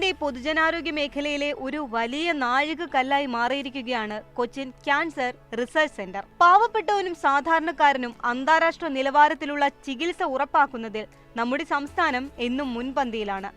കേരളത്തിന്റെ പൊതുജനാരോഗ്യ മേഖലയിലെ ഒരു വലിയ നാഴികക്കല്ലായി മാറിയിരിക്കുകയാണ് കൊച്ചിൻ ക്യാൻസർ റിസർച്ച് സെന്റർ. പാവപ്പെട്ടവനും സാധാരണക്കാരനും അന്താരാഷ്ട്ര നിലവാരത്തിലുള്ള ചികിത്സ ഉറപ്പാക്കുന്നതിൽ നമ്മുടെ സംസ്ഥാനം എന്നും മുൻപന്തിയിലാണ്.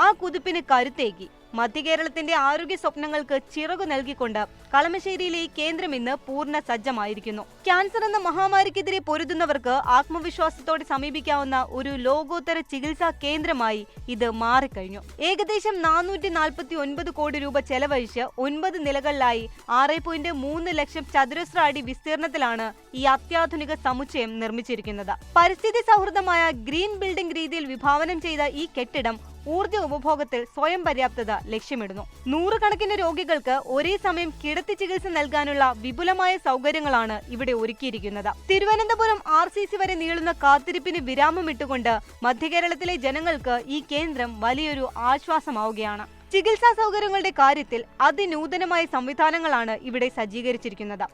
ആ കുതിപ്പിന് കരുത്തേകി മധ്യകേരളത്തിന്റെ ആരോഗ്യ സ്വപ്നങ്ങൾക്ക് ചിറകു നൽകിക്കൊണ്ട് കളമശ്ശേരിയിലെ ഈ കേന്ദ്രം ഇന്ന് പൂർണ്ണ സജ്ജമായിരിക്കുന്നു. ക്യാൻസർ എന്ന മഹാമാരിക്കെതിരെ പൊരുതുന്നവർക്ക് ആത്മവിശ്വാസത്തോടെ സമീപിക്കാവുന്ന ഒരു ലോകോത്തര ചികിത്സാ കേന്ദ്രമായി ഇത് മാറിക്കഴിഞ്ഞു. ഏകദേശം 449 കോടി രൂപ ചെലവഴിച്ച് 9 നിലകളിലായി 6.3 ലക്ഷം ചതുരശ്ര അടി വിസ്തീർണത്തിലാണ് ഈ അത്യാധുനിക സമുച്ചയം നിർമ്മിച്ചിരിക്കുന്നത്. പരിസ്ഥിതി സൗഹൃദമായ ഗ്രീൻ ബിൽഡിംഗ് രീതിയിൽ വിഭാവനം ചെയ്ത ഈ കെട്ടിടം ഊർജ്ജ ഉപഭോഗത്തിൽ സ്വയം പര്യാപ്തത ലക്ഷ്യമിടുന്നു. നൂറുകണക്കിന് രോഗികൾക്ക് ഒരേ സമയം കിടത്തി ചികിത്സ നൽകാനുള്ള വിപുലമായ സൗകര്യങ്ങളാണ് ഇവിടെ ഒരുക്കിയിരിക്കുന്നത്. തിരുവനന്തപുരം RCC വരെ നീളുന്ന കാത്തിരിപ്പിന് വിരാമമിട്ടുകൊണ്ട് മധ്യകേരളത്തിലെ ജനങ്ങൾക്ക് ഈ കേന്ദ്രം വലിയൊരു ആശ്വാസമാവുകയാണ്. ചികിത്സാ സൗകര്യങ്ങളുടെ കാര്യത്തിൽ അതിനൂതനമായ സംവിധാനങ്ങളാണ് ഇവിടെ സജ്ജീകരിച്ചിരിക്കുന്നത്.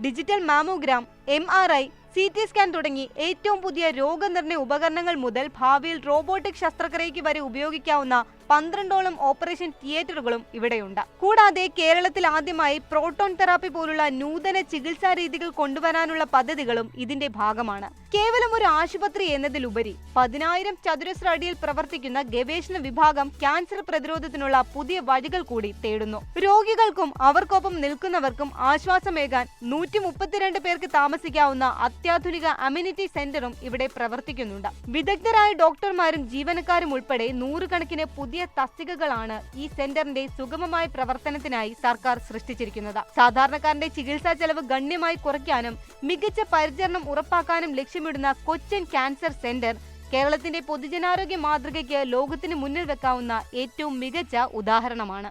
Digital mammogram, MRI, CT scan തുടങ്ങി ഏറ്റവും പുതിയ രോഗനിർണയ ഉപകരണങ്ങൾ മുതൽ ഭാവിയിൽ റോബോട്ടിക് ശസ്ത്രക്രിയയ്ക്ക് വരെ ഉപയോഗിക്കാവുന്ന 12ഓളം ഓപ്പറേഷൻ തിയേറ്ററുകളും ഇവിടെയുണ്ട്. കൂടാതെ കേരളത്തിൽ ആദ്യമായി പ്രോട്ടോൺ തെറാപ്പി പോലുള്ള നൂതന ചികിത്സാ രീതികൾ കൊണ്ടുവരാനുള്ള പദ്ധതികളും ഇതിന്റെ ഭാഗമാണ്. കേവലം ഒരു ആശുപത്രി എന്നതിലുപരി 10,000 ചതുരശ്ര അടിയിൽ പ്രവർത്തിക്കുന്ന ഗവേഷണ വിഭാഗം ക്യാൻസർ പ്രതിരോധത്തിനുള്ള പുതിയ വഴികൾ കൂടി തേടുന്നു. രോഗികൾക്കും അവർക്കൊപ്പം നിൽക്കുന്നവർക്കും ആശ്വാസമേകാൻ 132 പേർക്ക് താമസിക്കാവുന്ന അത്യാധുനിക അമ്യൂണിറ്റി സെന്ററും ഇവിടെ പ്രവർത്തിക്കുന്നുണ്ട്. വിദഗ്ധരായ ഡോക്ടർമാരും ജീവനക്കാരും ഉൾപ്പെടെ നൂറുകണക്കിന് പുതിയ തസ്തികകളാണ് ഈ സെന്ററിന്റെ സുഗമമായ പ്രവർത്തനത്തിനായി സർക്കാർ സൃഷ്ടിച്ചിരിക്കുന്നത്. സാധാരണക്കാരന്റെ ചികിത്സാ ചെലവ് ഗണ്യമായി കുറയ്ക്കാനും മികച്ച പരിചരണം ഉറപ്പാക്കാനും ലക്ഷ്യമിടുന്ന കൊച്ചിൻ ക്യാൻസർ സെന്റർ കേരളത്തിന്റെ പൊതുജനാരോഗ്യ മാതൃകയ്ക്ക് ലോകത്തിന് മുന്നിൽ വെക്കാവുന്ന ഏറ്റവും മികച്ച ഉദാഹരണമാണ്.